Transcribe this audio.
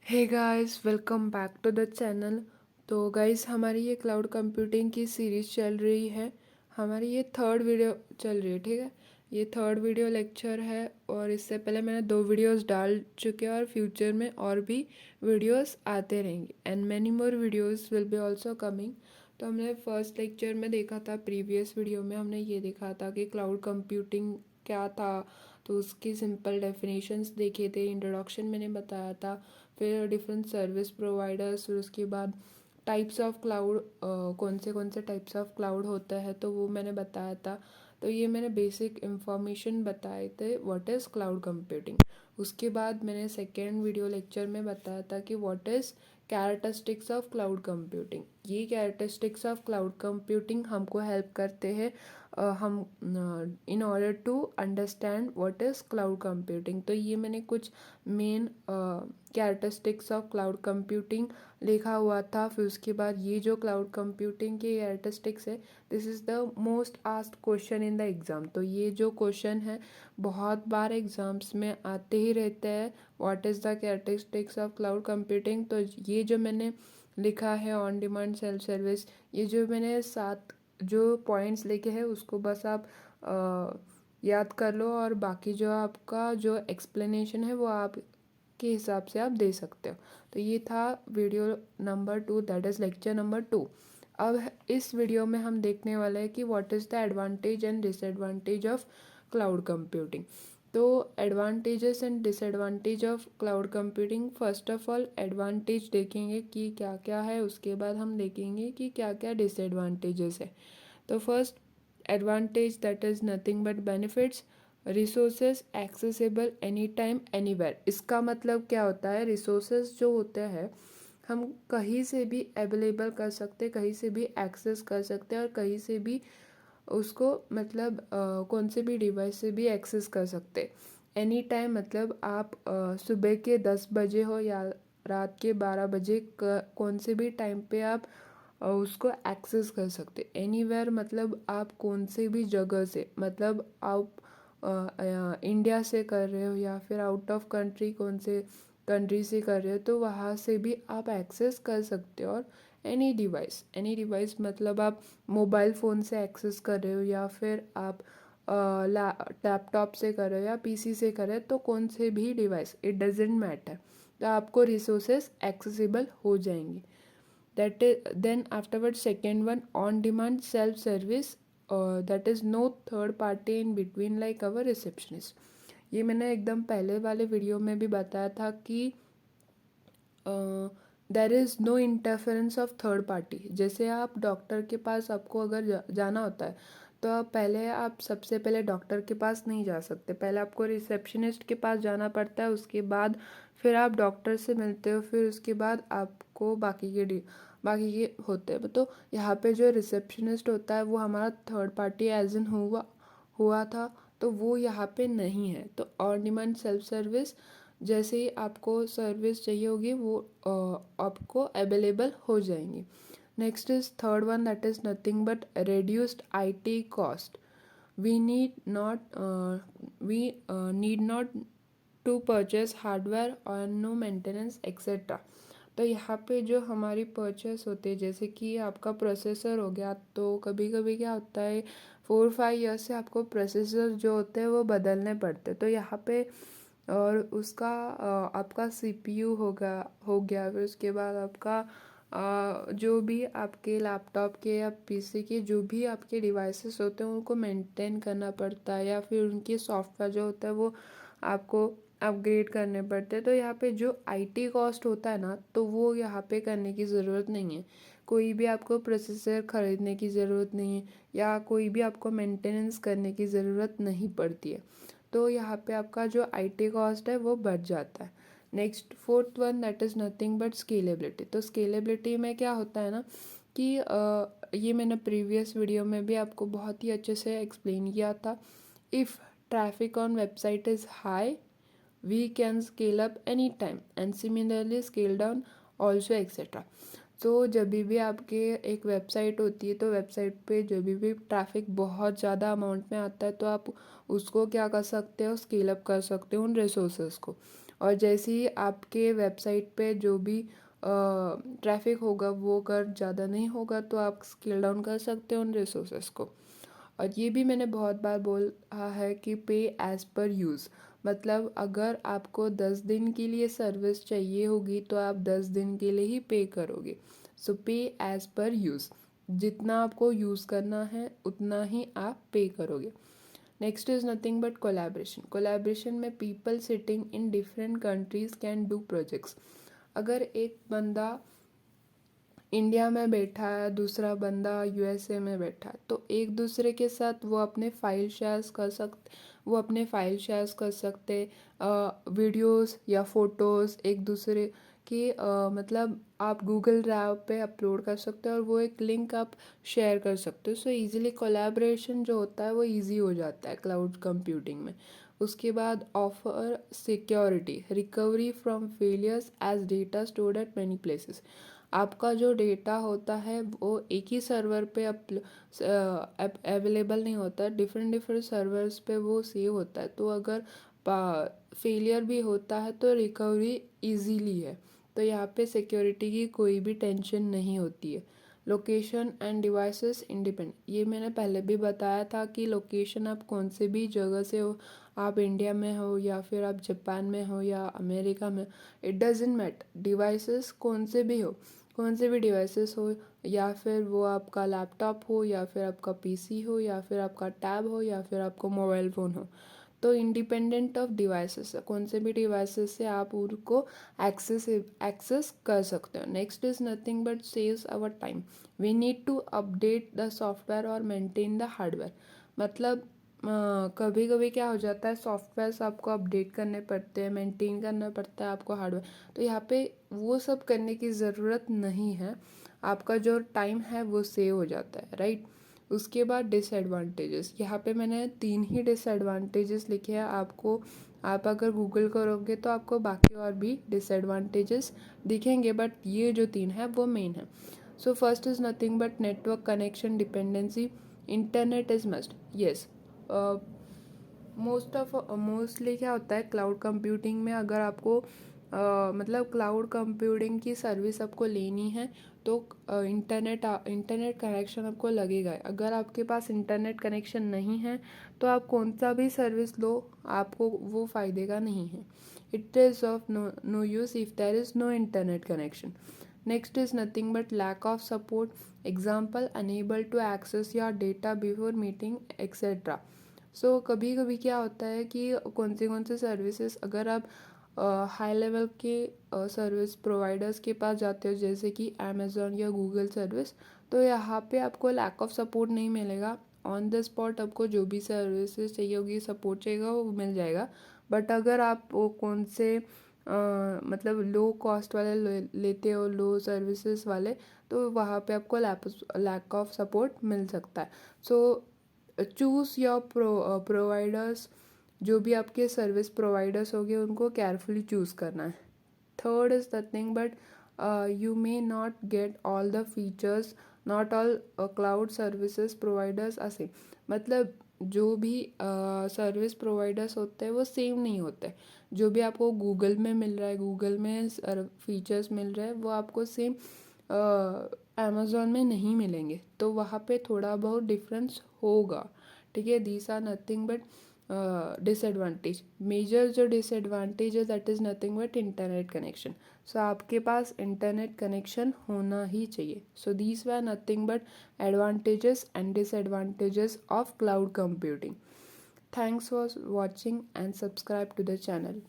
Hey guys, welcome back to the channel. तो guys, हमारी ये क्लाउड कंप्यूटिंग की सीरीज़ चल रही है। हमारी ये थर्ड वीडियो चल रही है, ठीक है। ये थर्ड वीडियो लेक्चर है और इससे पहले मैंने 2 वीडियोस डाल चुके हैं और फ्यूचर में और भी वीडियोस आते रहेंगे and many more videos will be also coming. तो हमने फर्स्ट लेक्चर में देखा था, प्रीवियस वीडियो में हमने ये देखा था कि क्लाउड कंप्यूटिंग क्या था। तो उसकी सिंपल डेफिनेशंस देखे थे, इंट्रोडक्शन मैंने बताया था, फिर डिफरेंट सर्विस प्रोवाइडर्स, फिर उसके बाद टाइप्स ऑफ क्लाउड, कौन से टाइप्स ऑफ क्लाउड होता है तो वो मैंने बताया था। तो ये मैंने बेसिक इंफॉर्मेशन बताए थे व्हाट इज़ क्लाउड कंप्यूटिंग। उसके बाद मैंने सेकेंड वीडियो लेक्चर में बताया था कि what is characteristics of cloud computing. ये कैरेक्टरिस्टिक्स ऑफ क्लाउड कंप्यूटिंग हमको हेल्प करते हैं हम in order to understand what is cloud computing. तो ये मैंने कुछ main characteristics of cloud computing लिखा हुआ था। फिर उसके बाद ये जो क्लाउड कंप्यूटिंग के कैरेक्टरिस्टिक्स है, this is the most asked question in the exam. तो ये जो क्वेश्चन है बहुत बार एग्ज़ाम्स में आते ही रहते हैं, what is the characteristics of cloud computing. तो ये जो मैंने लिखा है ऑन डिमांड सेल्फ सर्विस, ये जो मैंने 7 जो पॉइंट्स लिखे हैं उसको बस आप याद कर लो और बाकी जो आपका जो एक्सप्लेनेशन है वो आप के हिसाब से आप दे सकते हो। तो ये था video number 2, that is lecture number 2। अब इस वीडियो में हम देखने वाले हैं कि what is the advantage and disadvantage of cloud computing. तो advantages and disadvantage of cloud computing, first of all advantage देखेंगे कि क्या क्या है, उसके बाद हम देखेंगे कि क्या क्या डिसएडवांटेजेस है। तो first advantage, that is nothing but benefits, resources accessible any time anywhere. इसका मतलब क्या होता है, रिसोर्सेज जो होते हैं हम कहीं से भी अवेलेबल कर सकते, कहीं से भी एक्सेस कर सकते हैं और कहीं से भी उसको मतलब कौन से भी डिवाइस से भी एक्सेस कर सकते। एनी टाइम मतलब आप सुबह के 10 बजे हो या रात के 12 बजे, कौन से भी टाइम पे आप उसको एक्सेस कर सकते। एनीवेयर मतलब आप कौन से भी जगह से, मतलब आप इंडिया से कर रहे हो या फिर आउट ऑफ कंट्री कौन से कंट्री से कर रहे हो तो वहाँ से भी आप एक्सेस कर सकते हो। और एनी डिवाइस मतलब आप मोबाइल फ़ोन से एक्सेस कर रहे हो या फिर आप लैपटॉप से कर रहे हो या पीसी से कर रहे हो, तो कौन से भी डिवाइस, इट डजेंट मैटर, तो आपको रिसोर्सेज एक्सेसिबल हो जाएंगे। That is, then afterwards second one, on demand self service, that is no third party in between like our receptionist। ये मैंने एकदम पहले वाले वीडियो में भी बताया था कि there is no interference of third party. जैसे आप डॉक्टर के पास आपको अगर जाना होता है तो आप पहले, आप सबसे पहले डॉक्टर के पास नहीं जा सकते, पहले आपको रिसेप्शनिस्ट के पास जाना पड़ता है, उसके बाद फिर आप डॉक्टर से मिलते हो, फिर उसके बाद आपको बाकी के होते हैं। तो यहाँ पे जो रिसेप्शनिस्ट होता है वो हमारा थर्ड पार्टी एज इन हुआ था, तो वो यहाँ पे नहीं है। तो ऑन डिमांड सेल्फ सर्विस, जैसे ही आपको सर्विस चाहिए होगी वो आपको अवेलेबल हो जाएंगी। Next is third one, that is nothing but reduced IT cost. We need not we need not to purchase hardware और नो मेंटेनेंस एक्सेट्रा। तो यहाँ पे जो हमारी परचेस होती है, जैसे कि आपका प्रोसेसर हो गया, तो कभी कभी क्या होता है 4-5 ईयर्स से आपको प्रोसेसर जो होते हैं वो बदलने पड़ते हैं। तो यहाँ पे और उसका आपका सीपीयू हो गया, फिर उसके बाद आपका जो भी आपके लैपटॉप के या पीसी के जो भी आपके डिवाइसेस होते हैं उनको मेंटेन करना पड़ता है, या फिर उनकी सॉफ्टवेयर जो होता है वो आपको अपग्रेड करने पड़ते हैं। तो यहाँ पे जो आईटी कॉस्ट होता है ना, तो वो यहाँ पे करने की ज़रूरत नहीं है। कोई भी आपको प्रोसेसर ख़रीदने की ज़रूरत नहीं है या कोई भी आपको मेंटेनेंस करने की ज़रूरत नहीं पड़ती है। तो यहाँ पे आपका जो आईटी कॉस्ट है वो बढ़ जाता है। Next fourth one, that is nothing but scalability. तो स्केलेबिलिटी में क्या होता है ना कि ये मैंने प्रीवियस वीडियो में भी आपको बहुत ही अच्छे से एक्सप्लेन किया था। If traffic on website is high, we can scale up any time and similarly scale down also etcetera. तो जब भी आपके एक वेबसाइट होती है तो वेबसाइट पे जब भी ट्रैफिक बहुत ज़्यादा अमाउंट में आता है तो आप उसको क्या कर सकते हो, स्केल अप कर सकते हो उन रिसोर्सेज को। और जैसे ही आपके वेबसाइट पे जो भी ट्रैफिक होगा वो अगर ज़्यादा नहीं होगा तो आप स्केल डाउन कर सकते हो उन रिसोर्सेस को। और ये भी मैंने बहुत बार बोला है कि पे एज़ पर यूज़, मतलब अगर आपको 10 दिन के लिए सर्विस चाहिए होगी तो आप 10 दिन के लिए ही पे करोगे। सो पे एज़ पर यूज़, जितना आपको यूज़ करना है उतना ही आप पे करोगे। Next is nothing but collaboration. Collaboration में people sitting in different countries can do projects. अगर एक बंदा इंडिया में बैठा है, दूसरा बंदा यूएसए में बैठा है, तो एक दूसरे के साथ वो अपने फाइल शेयर्स कर सकते वीडियोस या फोटोज़ एक दूसरे की मतलब आप गूगल ड्राइव पे अपलोड कर सकते हो और वो एक लिंक आप शेयर कर सकते हो। सो इजीली कोलैबोरेशन जो होता है वो इजी हो जाता है क्लाउड कंप्यूटिंग में। उसके बाद offer security, recovery from failures as data stored at many places. आपका जो डेटा होता है वो एक ही सर्वर पे अवेलेबल नहीं होता, डिफरेंट डिफरेंट सर्वर्स पे वो सेव होता है। तो अगर फेलियर भी होता है तो रिकवरी इजीली है। तो यहाँ पे सिक्योरिटी की कोई भी टेंशन नहीं होती है। लोकेशन एंड डिवाइसेस इंडिपेंडेंट, ये मैंने पहले भी बताया था कि लोकेशन आप कौन से भी जगह से हो, आप इंडिया में हो या फिर आप जापान में हो या अमेरिका में, इट डजेंट मैटर। डिवाइसेस कौन से भी हो, कौन से भी डिवाइसेस हो, या फिर वो आपका लैपटॉप हो या फिर आपका पीसी हो या फिर आपका टैब हो या फिर आपको मोबाइल फ़ोन हो, तो इंडिपेंडेंट ऑफ डिवाइसेस है, कौन से भी डिवाइसेस से आप उनको एक्सेस कर सकते हो। Next is nothing but saves our time. We need to update the software और मेंटेन द हार्डवेयर। मतलब कभी कभी क्या हो जाता है, सॉफ्टवेयर्स आपको अपडेट करने पड़ते हैं, मेंटेन करना पड़ता है आपको हार्डवेयर, तो यहाँ पे वो सब करने की ज़रूरत नहीं है। आपका जो टाइम है वो सेव हो जाता है, राइट। उसके बाद डिसएडवांटेजेस, यहाँ पे मैंने 3 ही डिसएडवांटेजेस लिखे हैं आपको। आप अगर गूगल करोगे तो आपको बाकी और भी डिसएडवांटेजेस दिखेंगे, बट ये जो 3 है वो मेन है। So first is nothing but network connection dependency. Internet is must, yes. Mostly क्या होता है क्लाउड कंप्यूटिंग में, अगर आपको मतलब क्लाउड कंप्यूटिंग की सर्विस आपको लेनी है तो इंटरनेट कनेक्शन आपको लगेगा। अगर आपके पास इंटरनेट कनेक्शन नहीं है तो आप कौन सा भी सर्विस लो, आपको वो फ़ायदे का नहीं है। It is of no use if there is no internet connection. Next is nothing but lack of support, example unable to access your data before meeting etcetera. So कभी कभी क्या होता है कि कौन से सर्विसेज अगर आप हाई लेवल के सर्विस प्रोवाइडर्स के पास जाते हो, जैसे कि अमेज़ॉन या गूगल सर्विस, तो यहाँ पे आपको लैक ऑफ सपोर्ट नहीं मिलेगा। ऑन द स्पॉट आपको जो भी सर्विसेज चाहिए होगी, सपोर्ट चाहिएगा, वो मिल जाएगा। बट अगर आप वो कौन से मतलब लो कॉस्ट वाले लेते हो, लो सर्विसेज वाले, तो वहाँ पे आपको लैक ऑफ सपोर्ट मिल सकता है। सो चूज़ योर प्रोवाइडर्स, जो भी आपके सर्विस प्रोवाइडर्स होंगे उनको केयरफुली चूज़ करना है। Third is nothing but you may not get all the features, not all cloud services providers are same. मतलब जो भी सर्विस प्रोवाइडर्स होते हैं वो सेम नहीं होते। जो भी आपको गूगल में मिल रहा है, गूगल में फीचर्स मिल रहे हैं, वो आपको सेम अमेज़ॉन में नहीं मिलेंगे, तो वहाँ पे थोड़ा बहुत डिफरेंस होगा, ठीक है। These are nothing but disadvantage. Major जो डिसएडवांटेज है that is nothing but internet connection. So आपके पास इंटरनेट कनेक्शन होना ही चाहिए। So these were nothing but advantages and disadvantages of cloud computing. Thanks for watching and subscribe to the channel.